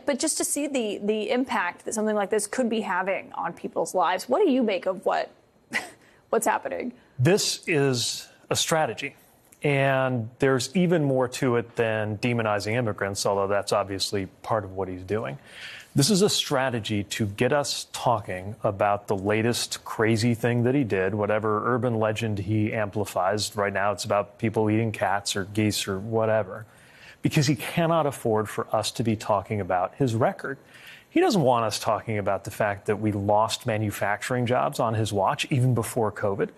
But just to see the impact that something like this could be having on people's lives, what do you make of what's happening? This is a strategy. And there's even more to it than demonizing immigrants, although that's obviously part of what he's doing. This is a strategy to get us talking about the latest crazy thing that he did, whatever urban legend he amplifies. Right now, it's about people eating cats or geese or whatever, because he cannot afford for us to be talking about his record. He doesn't want us talking about the fact that we lost manufacturing jobs on his watch, even before COVID,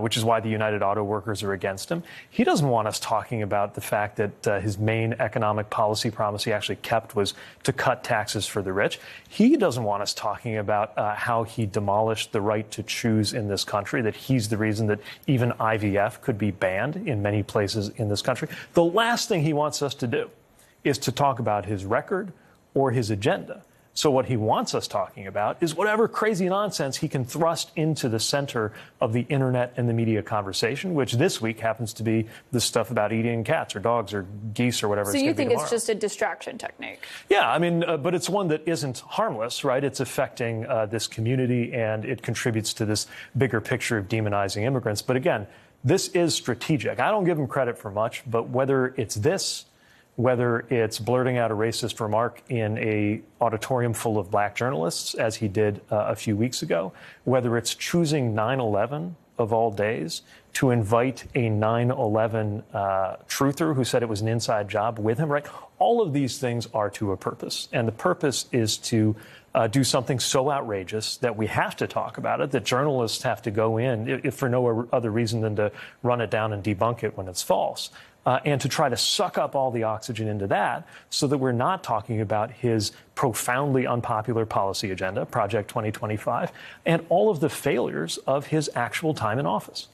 which is why the United Auto Workers are against him. He doesn't want us talking about the fact that his main economic policy promise he actually kept was to cut taxes for the rich. He doesn't want us talking about how he demolished the right to choose in this country, that he's the reason that even IVF could be banned in many places in this country. The last thing he wants us to do is to talk about his record or his agenda. So what he wants us talking about is whatever crazy nonsense he can thrust into the center of the internet and the media conversation, which this week happens to be the stuff about eating cats or dogs or geese or whatever. So you think it's just a distraction technique? Yeah, I mean, but it's one that isn't harmless, right? It's affecting this community, and it contributes to this bigger picture of demonizing immigrants. But again, this is strategic. I don't give him credit for much, but whether it's this, whether it's blurting out a racist remark in a auditorium full of black journalists, as he did a few weeks ago, whether it's choosing 9/11 of all days to invite a 9/11 truther who said it was an inside job with him, right? All of these things are to a purpose. And the purpose is to do something so outrageous that we have to talk about it, that journalists have to go in, if for no other reason than to run it down and debunk it when it's false. And to try to suck up all the oxygen into that so that we're not talking about his profoundly unpopular policy agenda, Project 2025, and all of the failures of his actual time in office.